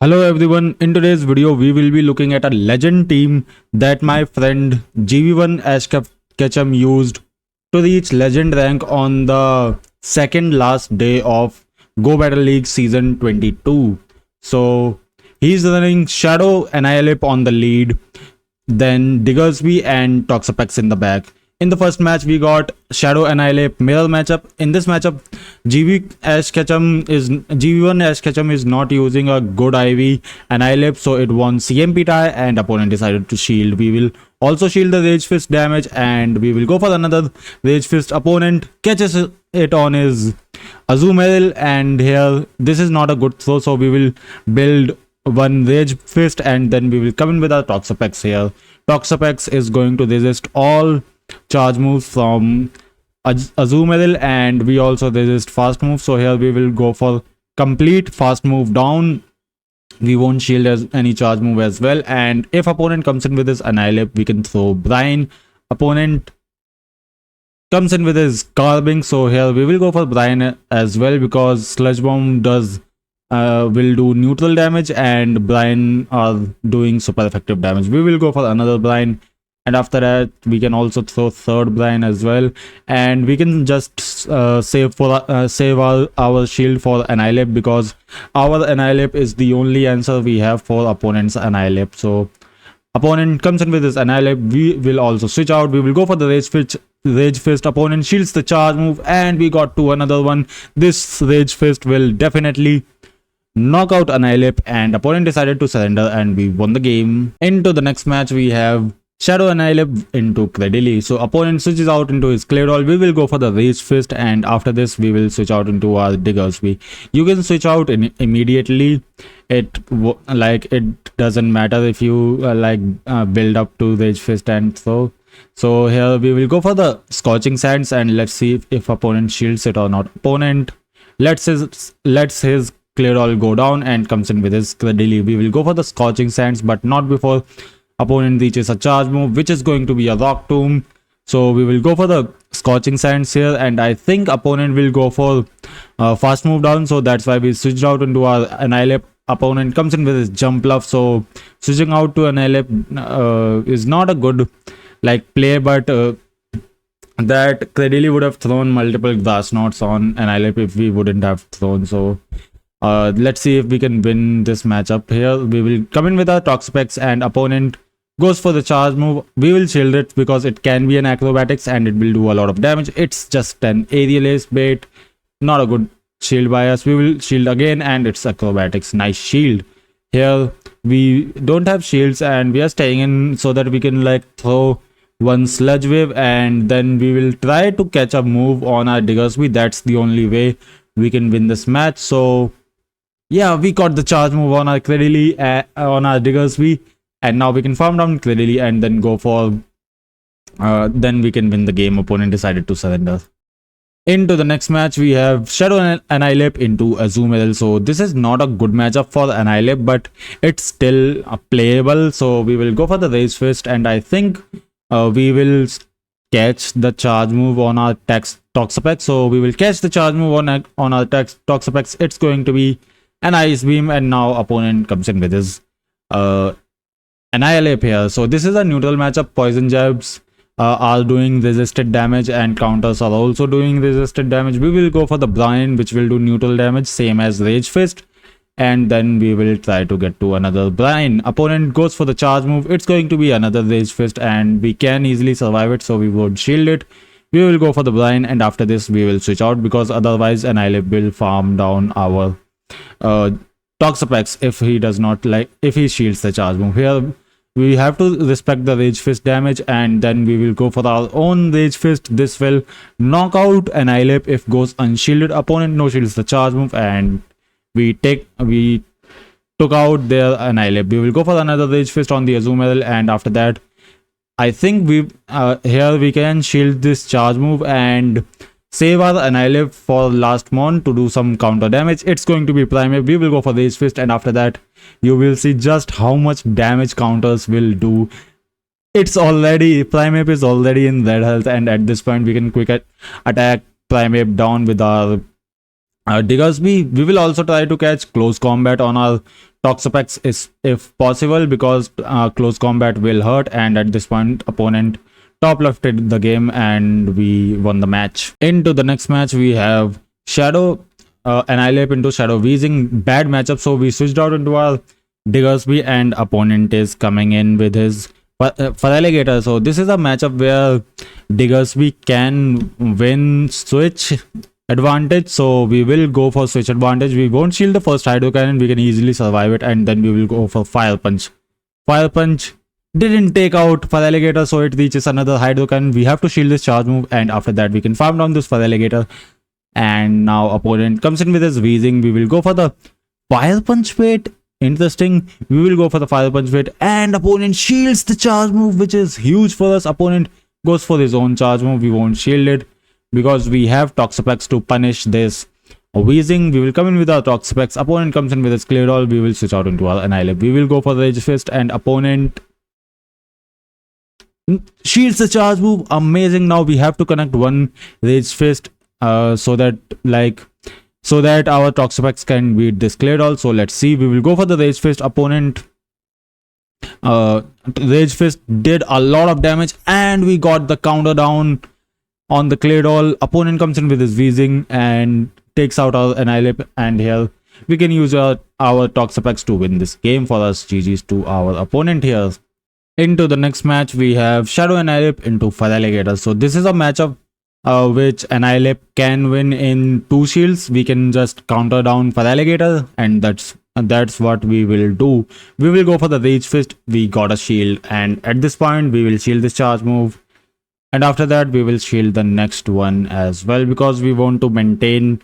Hello everyone, in today's video we will be looking at a legend team that my friend GV1 Ash Ketchum used to reach legend rank on the second last day of Go Battle League season 22. So he's running Shadow Annihilape on the lead, then Diggersby and Toxapex in the back. In the first match, we got Shadow Annihilape mirror matchup. In this matchup, GV1 Ash Ketchum is not using a good IV Annihilape, so it won CMP tie and opponent decided to shield. We will also shield the Rage Fist damage and we will go for another Rage Fist. Opponent catches it on his Azumarill, and here this is not a good throw, so we will build one Rage Fist and then we will come in with our Toxapex here. Toxapex is going to resist all charge moves from Azumarill, and we also resist fast move, so here we will go for complete fast move down. We won't shield as any charge move as well, and if opponent comes in with his Annihilape, we can throw Brine. Opponent comes in with his Carbink, so here we will go for Brine as well because Sludge Bomb will do neutral damage and Brine are doing super effective damage. We will go for another Brine, and after that we can also throw third Brine as well, and we can just save our shield for Annihilape because our Annihilape is the only answer we have for opponent's Annihilape. So opponent comes in with his Annihilape, we will also switch out. We will go for the Rage Fist. Opponent shields the charge move and we got to another one. This Rage Fist will definitely knock out Annihilape, and opponent decided to surrender and we won the game. Into the next match, we have Shadow Annihilape into Credilli. So opponent switches out into his Claydol. We will go for the Rage Fist, and after this we will switch out into our Diggersby. You can switch out immediately. It doesn't matter if you build up to Rage Fist and throw. So here we will go for the Scorching Sands and let's see if opponent shields it or not. Opponent lets his Claydol go down and comes in with his Credilli. We will go for the Scorching Sands, but not before opponent reaches a charge move, which is going to be a Rock Tomb. So we will go for the Scorching Sands here, and I think opponent will go for fast move down, so that's why we switched out into our Annihilape. Opponent comes in with his Jump Bluff, so switching out to Annihilape is not a good play, but that Credilli would have thrown multiple Grass Knots on Annihilape if we wouldn't have thrown. So let's see if we can win this matchup. Here we will come in with our Toxapex and opponent goes for the charge move. We will shield it because it can be an acrobatics and it will do a lot of damage. It's just an aerial ace bait, not a good shield by us. We will shield again and it's acrobatics. Nice shield. Here we don't have shields and we are staying in so that we can throw one Sludge Wave, and then we will try to catch a move on our Diggersby. That's the only way we can win this match. So yeah, we got the charge move on our Credilli, on our Diggersby, and now we can farm down Credilli and then go for then we can win the game. Opponent decided to surrender. Into the next match, we have Shadow Annihilape into Azumarill. So this is not a good matchup for Annihilape, but it's still playable. So we will go for the Rage Fist, and I think we will catch the charge move on our Toxapex. So we will catch the charge move on our Toxapex. It's going to be an Ice Beam, and now opponent comes in with his Annihilape here. So this is a neutral matchup. Poison Jabs are doing resisted damage and counters are also doing resisted damage. We will go for the Brine, which will do neutral damage, same as Rage Fist, and then we will try to get to another Brine. Opponent goes for the charge move. It's going to be another Rage Fist and we can easily survive it, so we would shield it. We will go for the Brine, and after this we will switch out because otherwise Annihilape will farm down our Toxapex if he shields the charge move. Here we have to respect the Rage Fist damage, and then we will go for our own Rage Fist. This will knock out Annihilape if goes unshielded. Opponent no shields the charge move, and we took out their Annihilape. We will go for another Rage Fist on the Azumarill, and after that I think here we can shield this charge move and save our Annihilape for last mon to do some counter damage. It's going to be Primeape. We will go for Rage Fist, and after that you will see just how much damage counters will do. Primeape is already in red health, and at this point we can quick attack Primeape down with our Diggersby. We will also try to catch close combat on our Toxapex is if possible, because close combat will hurt, and at this point opponent top lefted the game and we won the match. Into the next match we have Shadow Annihilape into Shadow Weezing. Bad matchup, so we switched out into our Diggersby and opponent is coming in with his Feraligatr. So this is a matchup where Diggersby can win switch advantage, so we will go for switch advantage. We won't shield the first Hydro Cannon, we can easily survive it, and then we will go for Fire Punch. Fire Punch didn't take out Feraligatr, so it reaches another Hydro Cannon. We have to shield this charge move, and after that we can farm down this Feraligatr. And now opponent comes in with his Weezing. We will go for the Fire Punch bait. Interesting. We will go for the Fire Punch bait, and opponent shields the charge move, which is huge for us. Opponent goes for his own charge move. We won't shield it because we have Toxapex to punish this Weezing. We will come in with our Toxapex. Opponent comes in with his Clear All. We will switch out into our Annihilape. We will go for the Rage Fist, and opponent shields the charge move. Amazing. Now we have to connect one Rage Fist so that our Toxapex can beat this Clear All. So let's see. We will go for the Rage Fist. Opponent Rage Fist did a lot of damage, and we got the counter down on the Clear All. Opponent comes in with his Weezing and takes out our Annihilape, and here we can use our Toxapex to win this game for us. GG's to our opponent here. Into the next match we have Shadow Annihilape into Feraligatr. So this is a matchup which Annihilape can win in 2 shields. We can just counter down Feraligatr, and that's what we will do. We will go for the Rage Fist. We got a shield, and at this point we will shield this charge move, and after that we will shield the next one as well, because we want to maintain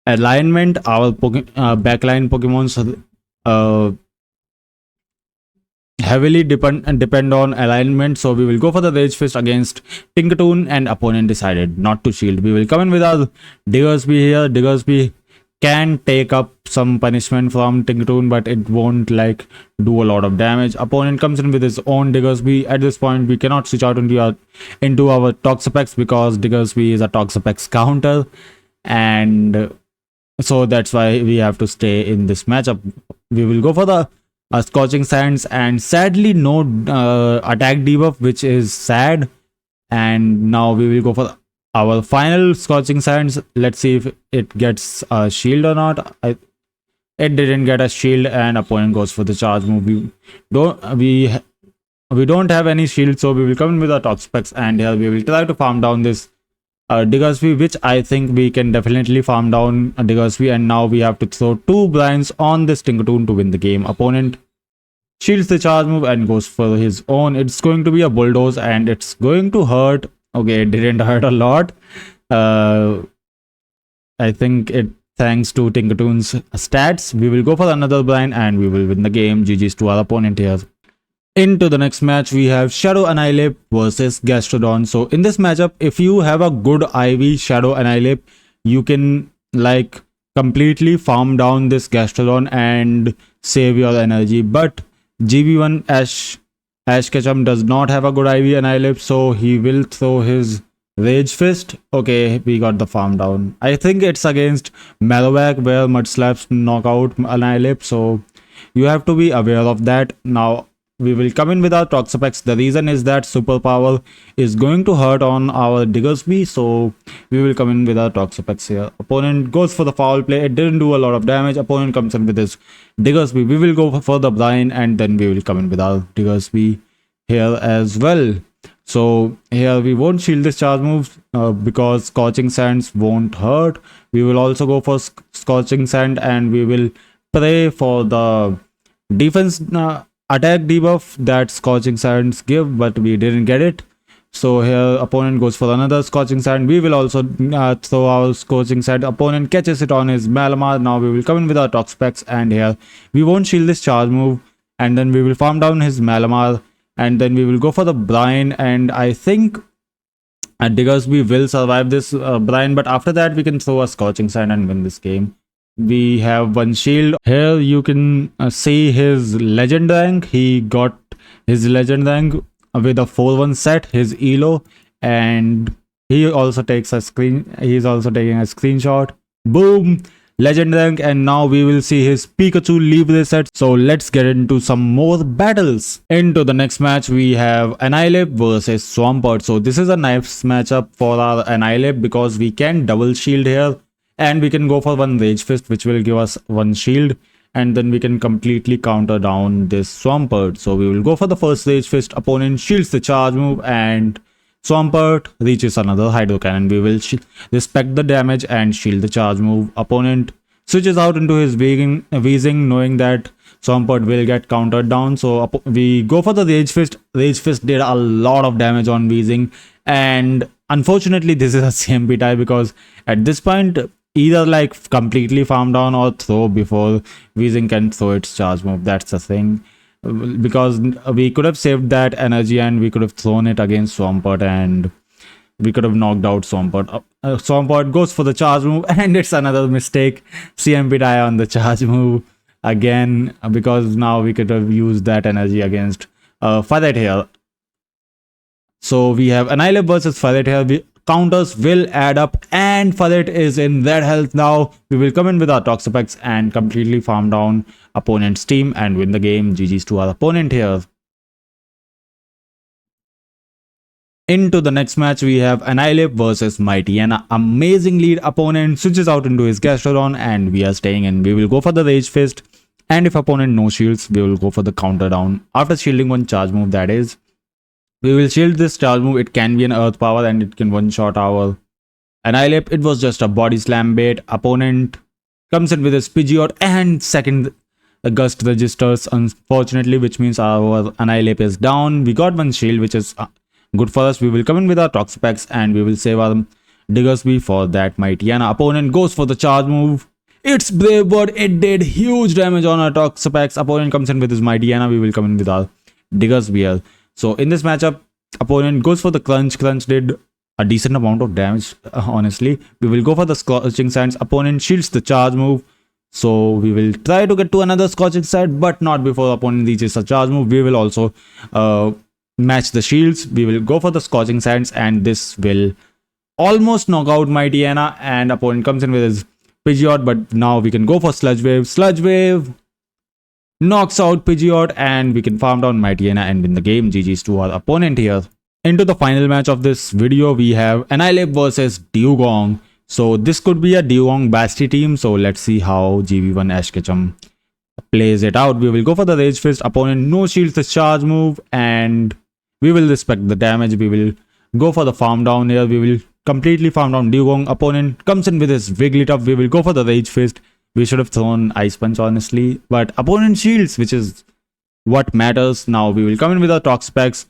alignment. Our backline Pokemons heavily depend on alignment, so we will go for the Rage Fist against Tinkertoon, and opponent decided not to shield. We will come in with our Diggersby here. Diggersby can take up some punishment from Tinkertoon, but it won't do a lot of damage. Opponent comes in with his own Diggersby. At this point we cannot switch out into our Toxapex, because Diggersby is a Toxapex counter, and so that's why we have to stay in this matchup. We will go for the Scorching Sands, and sadly no attack debuff, which is sad. And now we will go for our final Scorching Sands. Let's see if it gets a shield or not. It didn't get a shield, and opponent goes for the charge move. We don't have any shield, so we will come in with our Toxapex, and here we will try to farm down this Diggersby, which I think we can definitely farm down Diggersby. And now we have to throw 2 blinds on this Tinkertoon to win the game. Opponent shields the charge move and goes for his own. It's going to be a Bulldoze, and it's going to hurt. Okay, it didn't hurt a lot. I think it thanks to Tinkertoon's stats. We will go for another blind, and we will win the game. GG's to our opponent here. Into the next match we have Shadow Annihilape versus Gastrodon. So in this matchup, if you have a good IV Shadow Annihilape, you can completely farm down this Gastrodon and save your energy. But GB1 Ash Ketchum does not have a good IV Annihilape, so he will throw his Rage Fist. Okay, we got the farm down. I think it's against Marowak, where Mudslaps knock out Annihilape, so you have to be aware of that. Now we will come in with our Toxapex. The reason is that Superpower is going to hurt on our Diggersby, so we will come in with our Toxapex here. Opponent goes for the foul play. It didn't do a lot of damage. Opponent comes in with his Diggersby. We will go for the blind, and then we will come in with our Diggersby here as well. So here we won't shield this charge move because Scorching Sands won't hurt. We will also go for Scorching Sand, and we will pray for the defense attack debuff that Scorching Sands give, but we didn't get it. So here opponent goes for another Scorching Sand. We will also throw our Scorching Sand. Opponent catches it on his Malamar. Now we will come in with our Toxapex, and here we won't shield this charge move, and then we will farm down his Malamar, and then we will go for the Brine, and I think Diggersby will survive this Brine, but after that we can throw a Scorching Sand and win this game. We have one shield. Here you can see his legend rank. He got his legend rank with a 4-1 set, his elo, and he also takes a screen. He's also taking a screenshot. Boom, legend rank, and now we will see his Pikachu Libre set. So let's get into some more battles. Into the next match, we have Annihilape versus Swampert. So this is a nice matchup for our Annihilape because we can double shield here, and we can go for one Rage Fist, which will give us one shield, and then we can completely counter down this Swampert. So we will go for the first Rage Fist. Opponent shields the charge move, and Swampert reaches another Hydro Cannon. We will respect the damage and shield the charge move. Opponent switches out into his Weezing, knowing that Swampert will get countered down. So we go for the Rage Fist. Rage Fist did a lot of damage on Weezing, and unfortunately this is a CMP tie because at this point either like completely farm down or throw before Weezing can throw its charge move. That's the thing, because we could have saved that energy and we could have thrown it against Swampert and we could have knocked out Swampert. Swampert goes for the charge move and it's another mistake. CMP die on the charge move again, because now we could have used that energy against Furret here. So we have Annihilape versus Furret here. Counters will add up and Furret is in red health now. We will come in with our Toxapex and completely farm down opponent's team and win the game. GG's to our opponent here. Into the next match, we have Annihilape versus Mighty. An amazing lead. Opponent switches out into his Gastrodon and we are staying in. We will go for the Rage Fist, and if opponent no shields, we will go for the counter down. After shielding one charge move, that is. We will shield this charge move. It can be an earth power and it can one-shot our Annihilape. It was just a body slam bait. Opponent comes in with his Pidgeot and second gust registers, unfortunately, which means our Annihilape is down. We got one shield, which is good for us. We will come in with our Toxapex and we will save our Diggersby for that Mighty. And our opponent goes for the charge move. It's Brave Bird. It did huge damage on our Toxapex. Opponent comes in with his Mighty. We will come in with our Diggersby here. So in this matchup, opponent goes for the Crunch. Crunch did a decent amount of damage, honestly. We will go for the Scorching Sands. Opponent shields the charge move. So we will try to get to another Scorching Sand, but not before opponent reaches a charge move. We will also match the shields. We will go for the Scorching Sands and this will almost knock out Mighty and opponent comes in with his Pidgeot, but now we can go for Sludge Wave. Sludge Wave knocks out Pidgeot and we can farm down Mighty and win the game. GG's to our opponent here. Into the final match of this video, we have Annihilape versus Dewgong. So this could be a Dewgong Basti team. So let's see how GV1 Ash Ketchum plays it out. We will go for the Rage Fist. Opponent no shields the charge move and we will respect the damage. We will go for the farm down here. We will completely farm down Dewgong. Opponent comes in with his Wigglytuff. We will go for the Rage Fist. We should have thrown Ice Punch, honestly, but opponent shields, which is what matters. Now we will come in with our Toxapex,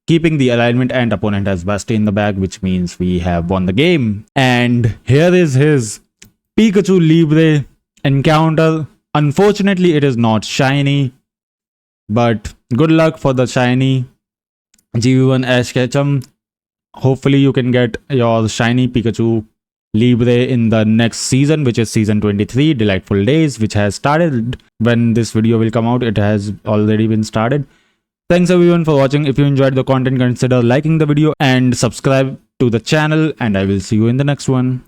keeping the alignment, and opponent has Basti in the bag, which means we have won the game. And here is his Pikachu Libre encounter. Unfortunately, it is not shiny, but good luck for the shiny GV1 Ash Ketchum. Hopefully you can get your shiny Pikachu Libre in the next season, which is season 23, Delightful Days, which has started. When this video will come out, it has already been started. Thanks everyone for watching. If you enjoyed the content, consider liking the video and subscribe to the channel, and I will see you in the next one.